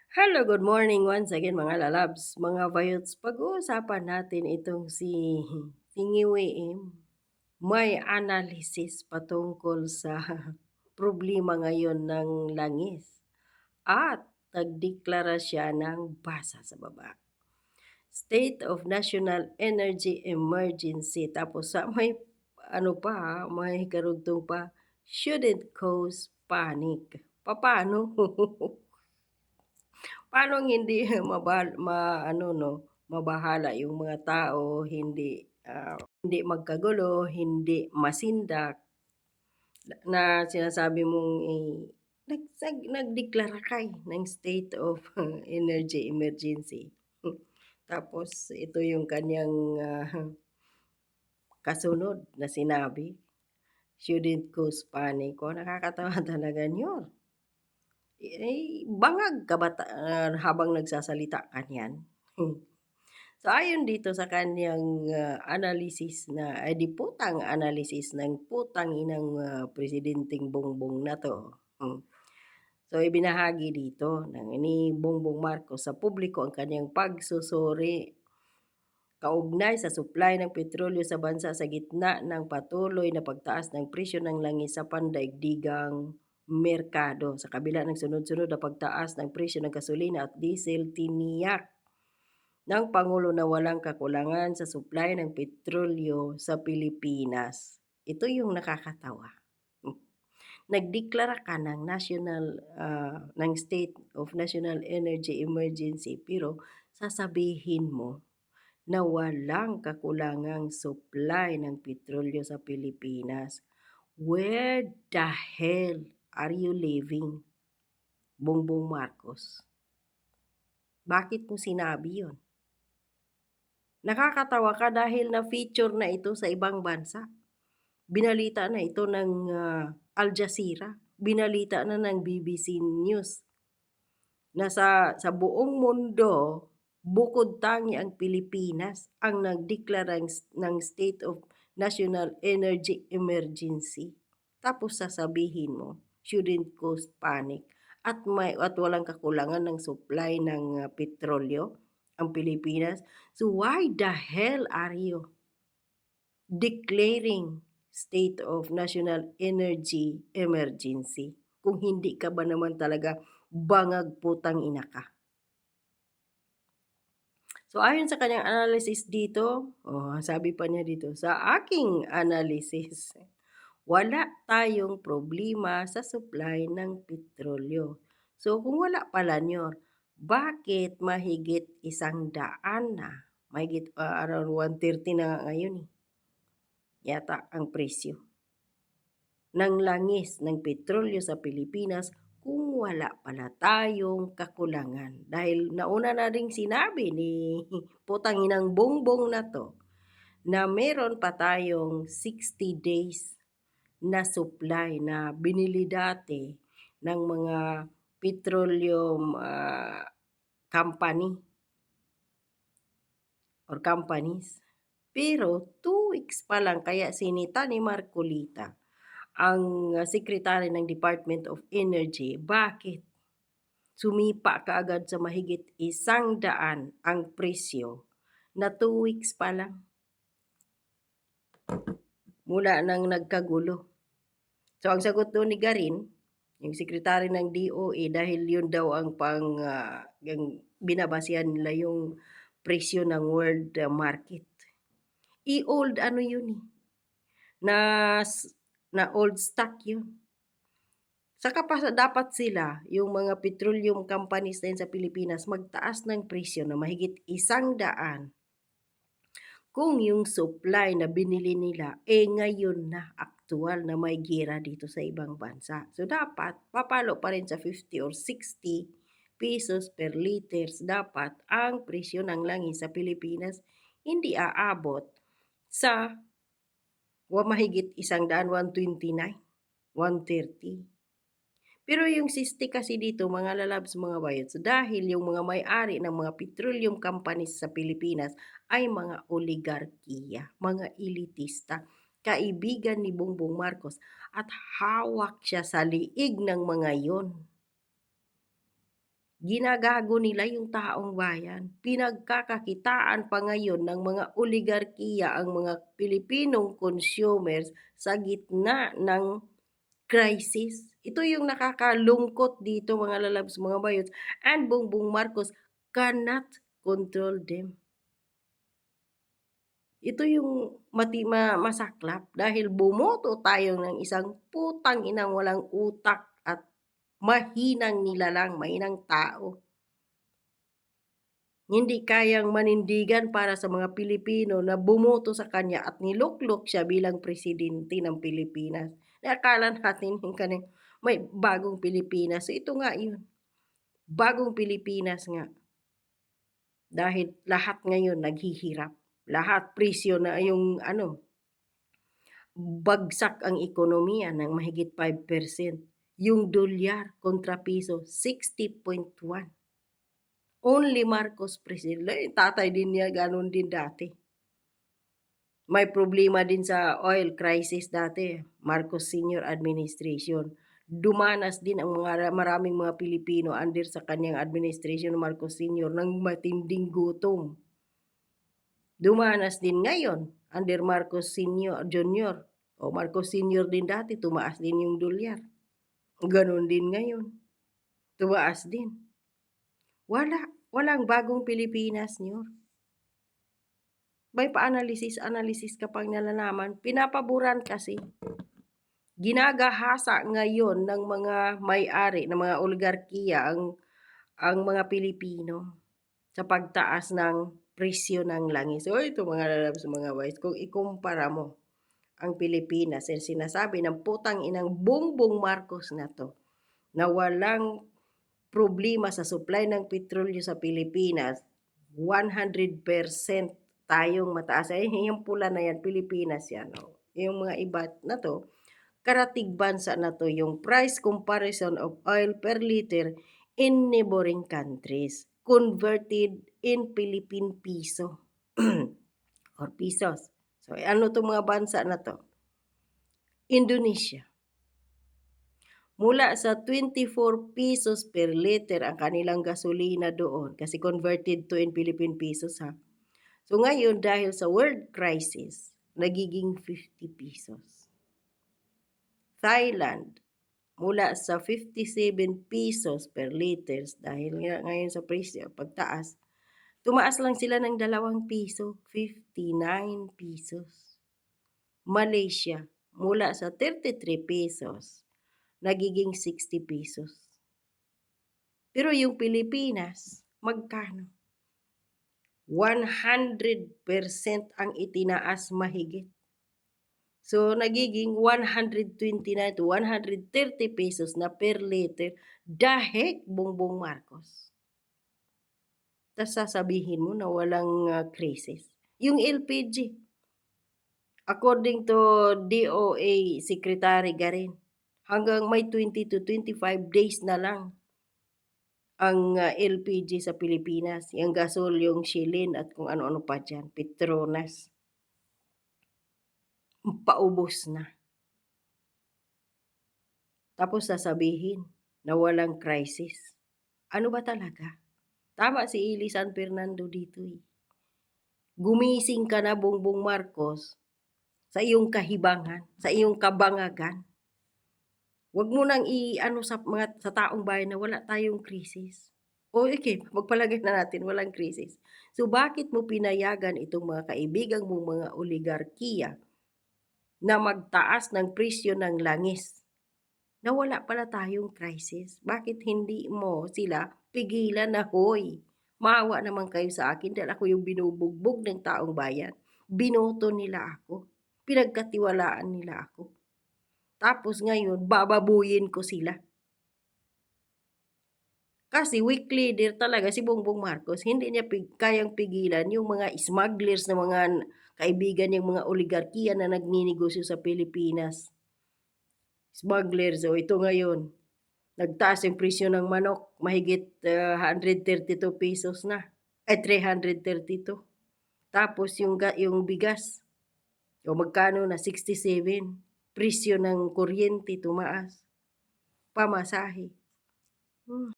Hello, good morning once again mga lalabs, mga vayots. Pag-uusapan natin itong si Ngiwi may analysis patungkol sa problema ngayon ng langis at nagdeklara siya ng basa sa baba. State of National Energy Emergency. Tapos sa may may karugtong pa, shouldn't cause panic. Paano? Paano hindi mabahala yung mga tao, hindi magkagulo, hindi masindak na sinasabi mong, nagdeklara ka, ng state of energy emergency. Tapos ito yung kanyang, kasunod na sinabi, shouldn't cause panic. Nakakatawa talaga niyon. Bangag ka ba habang nagsasalita ka niyan? So ayon dito sa kaniyang, analysis na ay di putang analysis ng putang inang, presidenteng Bongbong na 'to, hmm. So ibinahagi dito ni Bongbong Marcos sa publiko ang kaniyang pagsusuri kaugnay sa supply ng petrolyo sa bansa sa gitna ng patuloy na pagtaas ng presyo ng langis sa pandaigdigang merkado. Sa kabila ng sunod-sunod na pagtaas ng presyo ng gasolina at diesel, tiniyak ng Pangulo na walang kakulangan sa supply ng petrolyo sa Pilipinas. Ito yung nakakatawa. Nagdeklara ka ng ng State of National Energy Emergency pero sasabihin mo na walang kakulangang supply ng petrolyo sa Pilipinas. Where the hell are you living, Bongbong Marcos? Bakit mo sinabi yon? Nakakatawa ka dahil na-feature na ito sa ibang bansa. Binalita na ito ng, Al Jazeera, binalita na ng BBC News na sa buong mundo, bukod tangi ang Pilipinas ang nagdeklara ng State of National Energy Emergency. Tapos sasabihin mo, shouldn't cause panic at walang kakulangan ng supply ng, petrolyo ang Pilipinas. So why the hell are you declaring state of national energy emergency kung hindi ka ba naman talaga bangag putang ina ka? So ayon sa kanyang analysis dito, sabi pa niya dito, sa aking analysis, wala tayong problema sa supply ng petrolyo. So kung wala pala niyor, bakit mahigit 100 na, mahigit, around 130 na nga ngayon, yata ang presyo ng langis ng petrolyo sa Pilipinas kung wala pala tayong kakulangan. Dahil nauna na ring sinabi ni putang inang Bongbong na 'to, na meron pa tayong 60 days na supply na binili dati ng mga petroleum, company or companies. Pero 2 weeks pa lang kaya sinita ni Marcolita ang, secretary ng Department of Energy, bakit sumipa kaagad sa mahigit 100 ang presyo na 2 weeks pa lang mula nang nagkagulo. So ang sagot doon ni Garin, yung secretary ng DOE, dahil yun daw ang yung binabasehan nila yung presyo ng world, market. Old ano yun, na na old stock yun. Saka pa dapat sila, yung mga petroleum companies na yun sa Pilipinas, magtaas ng presyo na mahigit 100 kung yung supply na binili nila, ngayon na aktual na may giyera dito sa ibang bansa. So dapat, papalo pa rin sa 50 or 60 pesos per liters dapat ang presyo ng langis sa Pilipinas, hindi aabot sa mahigit 100, 129, 130. Pero yung siste kasi dito mga lalabs, mga bayots, dahil yung mga may-ari ng mga petroleum companies sa Pilipinas ay mga oligarkiya, mga elitista, kaibigan ni Bongbong Marcos at hawak siya sa liig ng mga yon. Ginagago nila yung taong bayan. Pinagkakakitaan pa ngayon ng mga oligarkiya ang mga Pilipinong consumers sa gitna ng crisis. Ito yung nakakalungkot dito mga lalabs, mga bayots, and Bongbong Marcos cannot control them. Ito yung masaklap dahil bumoto tayo ng isang putang inang walang utak at mahinang nilalang, mahinang tao. Hindi kayang manindigan para sa mga Pilipino na bumoto sa kanya at niluklok siya bilang presidente ng Pilipinas. Akala natin yung may bagong Pilipinas. So ito nga yun. Bagong Pilipinas nga. Dahil lahat ngayon naghihirap. Lahat presyo na yung bagsak ang ekonomiya ng mahigit 5%. Yung dolyar kontra piso, 60.1. Only Marcos president. Tatay din niya, ganun din dati. May problema din sa oil crisis dati, Marcos Senior Administration. Dumanas din ang maraming mga Pilipino under sa kanyang administration ng Marcos Senior ng matinding gutom. Dumanas din ngayon under Marcos Senior Junior o Marcos Senior din dati, tumaas din yung dolyar. Ganon din ngayon. Tumaas din. Walang bagong Pilipinas niyo. May pa-analysis ka pang nalalaman, pinapaboran kasi. Ginagahasa ngayon ng mga may-ari, ng mga oligarkiya ang mga Pilipino sa pagtaas ng presyo ng langis. So ito mga lalabs, mga boys, kung ikumpara mo ang Pilipinas, sinasabi ng putang inang Bongbong Marcos na to, na walang problema sa supply ng petrolyo sa Pilipinas, 100% tayong mataas. Ay, yung pula na yan, Pilipinas yan. Oh. Yung mga iba na to, karatig bansa na to, yung price comparison of oil per liter in neighboring countries, converted in Philippine piso or pesos. So, ano to mga bansa na to? Indonesia. Mula sa 24 pesos per liter ang kanilang gasolina doon kasi converted to in Philippine pesos ha. So ngayon dahil sa world crisis, nagiging 50 pesos. Thailand, mula sa 57 pesos per liter dahil ngayon sa presyo, pagtaas, tumaas lang sila ng 2 piso, 59 pesos. Malaysia, mula sa 33 pesos, nagiging 60 pesos. Pero yung Pilipinas, magkano? 100% ang itinaas mahigit. So, nagiging 129 to 130 pesos na per liter dahil Bongbong Marcos. Tapos sasabihin mo na walang crisis. Yung LPG, according to DOA Secretary Garin, hanggang may 20 to 25 days na lang ang LPG sa Pilipinas. Yung gasol, yung Shilin at kung ano-ano pa dyan, Petronas. Paubos na. Tapos sasabihin na walang crisis. Ano ba talaga? Tama si Ili San Fernando dito eh. Gumising ka na Bongbong Marcos sa iyong kahibangan, sa iyong kabangagan. Huwag mo nang sa taong bayan na wala tayong krisis. O okay, magpalagay na natin walang krisis. So bakit mo pinayagan itong mga kaibigan mong mga oligarkiya na magtaas ng presyo ng langis? Na wala pala tayong crisis. Bakit hindi mo sila pigilan na, hoy, maawa naman kayo sa akin dahil ako yung binubugbog ng taong bayan. Binoto nila ako. Pinagkatiwalaan nila ako. Tapos ngayon, bababuyin ko sila. Kasi weak leader talaga si Bongbong Marcos. Hindi niya kayang pigilan yung mga smugglers na mga kaibigan yung mga oligarkiya na nagninegosyo sa Pilipinas. Smugglers, o ito ngayon, nagtaas yung presyo ng manok, mahigit 132 pesos na. 332. Tapos yung bigas, o magkano na 67. Presyo ng kuryente tumaas. Pamasahe.